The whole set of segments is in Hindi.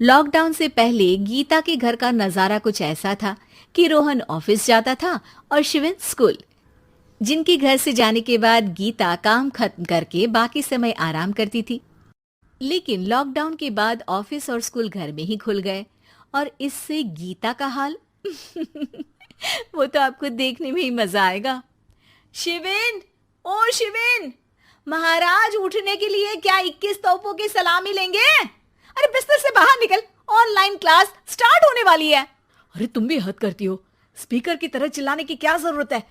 लॉकडाउन से पहले गीता के घर का नजारा कुछ ऐसा था कि रोहन ऑफिस जाता था और शिविन स्कूल। जिनके घर से जाने के बाद गीता काम खत्म करके बाकी समय आराम करती थी। लेकिन लॉकडाउन के बाद ऑफिस और स्कूल घर में ही खुल गए और इससे गीता का हाल वो तो आपको देखने में ही मजा आएगा। शिविन, ओ शिविन, महाराज उठने के लिए क्या 21 तोपों की सलामी लेंगे? अरे बिस्तर से बाहर निकल, ऑनलाइन क्लास स्टार्ट होने वाली है। अरे तुम भी हद करती हो, स्पीकर की तरह चिल्लाने की क्या जरूरत है?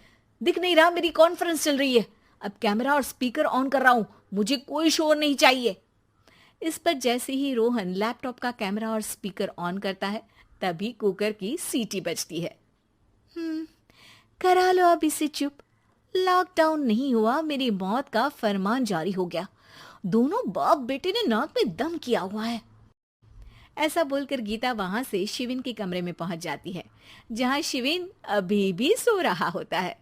दिख नहीं रहा मेरी कॉन्फ्रेंस चल रही है। अब कैमरा और स्पीकर ऑन कर रहा हूं, मुझे कोई शोर नहीं चाहिए। इस पर जैसे ही रोहन लैपटॉप का कैमरा और स्पीकर ऑन करता है तभी कुकर की सीटी बजती है। करा लो अब इसे चुप। लॉकडाउन नहीं हुआ, मेरी मौत का फरमान जारी हो गया। दोनों बाप बेटे ने नाक में दम किया हुआ है। ऐसा बोलकर गीता वहां से शिविन के कमरे में पहुंच जाती है, जहां शिविन अभी भी सो रहा होता है।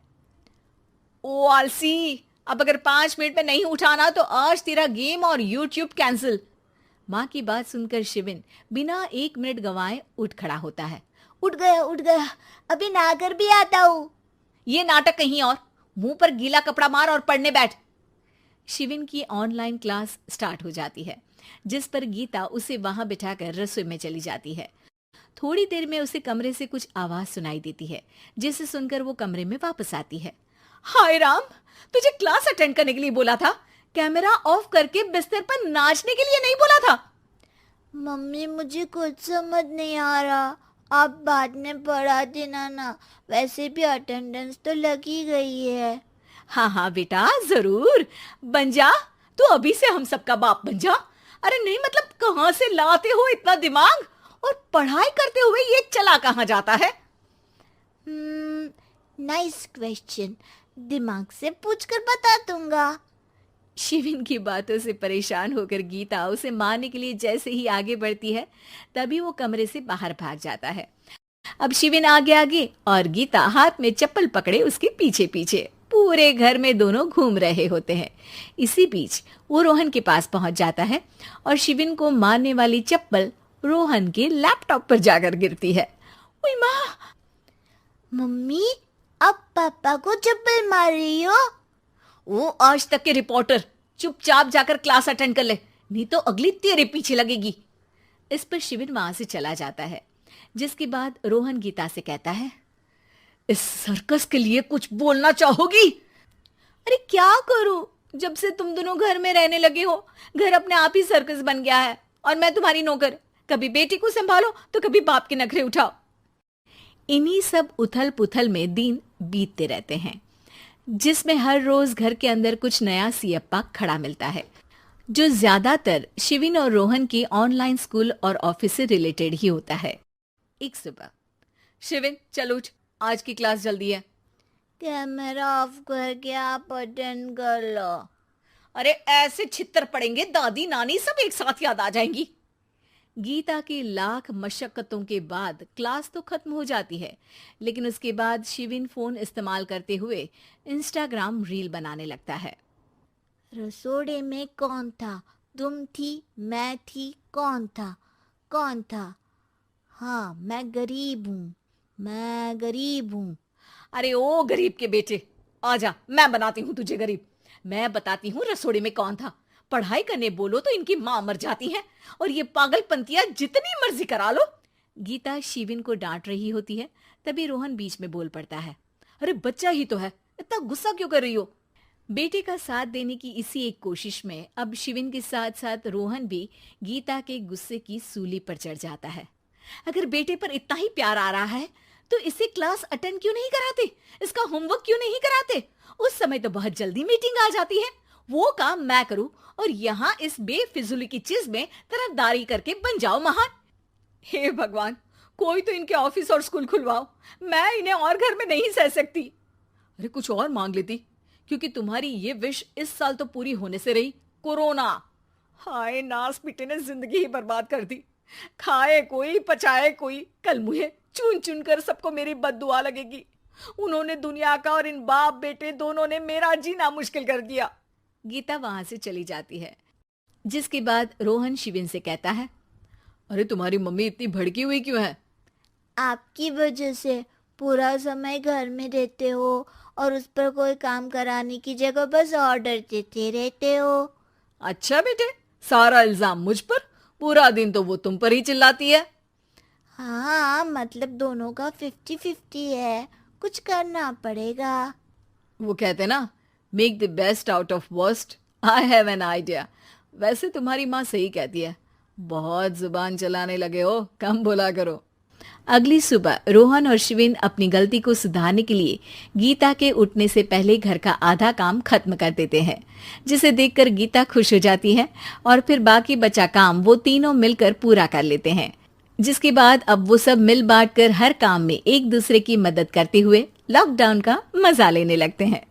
ओ आलसी, अब अगर 5 मिनट में नहीं उठाना तो आज तेरा गेम और यूट्यूब कैंसिल। माँ की बात सुनकर शिविन बिना 1 मिनट गंवाए उठ खड़ा होता है। उठ गया, अभी नहाकर भी आता हूँ। ये नाटक कहीं और, मुंह पर गीला कपड़ा मार और पढ़ने बैठ। शिविन की ऑनलाइन क्लास स्टार्ट हो जाती है, जिस पर गीता उसे वहां बिठाकर रसोई में चली जाती है। थोड़ी देर में उसे कमरे से कुछ आवाज सुनाई देती है, जिसे सुनकर वो कमरे में वापस आती है। हाय राम, तुझे क्लास अटेंड करने के लिए बोला था, कैमरा ऑफ करके बिस्तर पर नाचने के लिए नहीं बोला था। मम्मी मुझे कुछ समझ नहीं आ रहा, आप बाद में पढ़ा देना ना, वैसे भी अटेंडेंस तो लगी गई है। हाँ हाँ बेटा, जरूर बन जा। तू अभी से हम सबका बाप बन जा। अरे नहीं मतलब कहाँ से लाते हो इतना दिमाग, और पढ़ाई करते हुए ये चला कहाँ जाता है? नाइस क्वेश्चन, दिमाग से पूछकर बता दूंगा। शिविन की बातों से परेशान होकर गीता उसे मारने के लिए जैसे ही आगे बढ़ती है तभी वो कमरे से बाहर भाग जाता है। अब शिविन आगे आगे और गीता हाथ में चप्पल पकड़े उसके पीछे पीछे पूरे घर में दोनों घूम रहे होते हैं। इसी बीच वो रोहन के पास पहुंच जाता है और शिविन को मारने वाली चप्पल रोहन के लैपटॉप पर जाकर गिरती है। ओए माँ! मम्मी, अब पापा को चप्पल मार रही हो? वो आज तक के रिपोर्टर, चुपचाप जाकर क्लास अटेंड कर ले, नहीं तो अगली तेरे पीछे लगेगी। इस पर शिविन वहां से चला जाता है, जिसके बाद रोहन गीता से कहता है, इस सर्कस के लिए कुछ बोलना चाहोगी? अरे क्या करूं, जब से तुम दोनों घर में रहने लगे हो घर अपने आप ही सर्कस बन गया है और मैं तुम्हारी नौकर। कभी बेटी को संभालो तो कभी बाप के नखरे उठाओ। इन्हीं सब उथल पुथल में दिन बीतते रहते हैं, जिसमें हर रोज घर के अंदर कुछ नया सियप्पा खड़ा मिलता है, जो ज्यादातर शिविन और रोहन के ऑनलाइन स्कूल और ऑफिस से रिलेटेड ही होता है। एक सुबह, शिविन चल उठ, आज की क्लास जल्दी है। कैमरा ऑफ करके आप अटेंड कर लो। अरे ऐसे छित्तर पड़ेंगे, दादी नानी सब एक साथ याद आ जाएंगी। गीता की लाख मशक्कतों के बाद क्लास तो खत्म हो जाती है, लेकिन उसके बाद शिविन फोन इस्तेमाल करते हुए इंस्टाग्राम रील बनाने लगता है। रसोड़े में कौन था? तुम थी, मैं थी, कौन था? कौन था? हाँ, मैं गरीब हूँ। अरे ओ गरीब के बेटे, आजा, मैं बनाती हूँ तुझे गरीब। मैं बताती हूँ रसोड़े में कौन था। पढ़ाई करने बोलो तो इनकी माँ मर जाती है और ये पागलपंतियां जितनी मर्जी करा लो। गीता शिविन को डांट रही होती है, तभी रोहन बीच में बोल पड़ता है। अरे बच्चा ही तो है, इतना गुस्सा क्यों कर रही हो? बेटे का साथ देने की इसी एक कोशिश में अब शिविन के साथ साथ रोहन भी गीता के गुस्से की सूली पर चढ़ जाता है। अगर बेटे पर इतना ही प्यार आ रहा है तो इसे क्लास अटेंड क्यों नहीं कराते, इसका होमवर्क क्यों नहीं कराते? उस समय तो बहुत जल्दी मीटिंग आ जाती है, वो काम मैं करूं और यहाँ इस बेफिजुली की चीज में तरफदारी करके बन जाओ महान। हे भगवान, कोई तो इनके ऑफिस और स्कूल खुलवाओ, मैं इन्हें और घर में नहीं सह सकती। अरे कुछ और मांग लेती, क्योंकि तुम्हारी ये विश इस साल तो पूरी होने से रही, कोरोना। हाय नास पिटे ने जिंदगी ही बर्बाद कर दी। खाए कोई पचाए कोई, कल मुझे चुन चुन कर सबको मेरी बद्दुआ लगेगी। उन्होंने दुनिया का और इन बाप बेटे दोनों ने मेरा जीना मुश्किल कर दिया। गीता वहां से चली जाती है, जिसके बाद रोहन शिविन से कहता है, अरे तुम्हारी मम्मी इतनी भड़की हुई क्यों है? आपकी वजह से पूरा समय घर में रहते हो और उस पर कोई काम कराने की जगह बस ऑर्डर देते रहते हो। अच्छा बेटे, सारा इल्जाम मुझ पर? पूरा दिन तो वो तुम पर ही चिल्लाती है। हाँ, मतलब दोनों का 50-50 है, कुछ करना पड़ेगा। वो कहते ना, make the best out of worst. I have an idea. वैसे तुम्हारी माँ सही कहती है, बहुत जुबान चलाने लगे हो, कम बोला करो। अगली सुबह रोहन और शिवेन अपनी गलती को सुधारने के लिए गीता के उठने से पहले घर का आधा काम खत्म कर देते हैं, जिसे देखकर गीता खुश हो जाती है और फिर बाकी बचा काम वो तीनों मिलकर पूरा कर लेते हैं। जिसके बाद अब वो सब मिल बांट कर हर काम में एक दूसरे की मदद करते हुए लॉकडाउन का मजा लेने लगते हैं।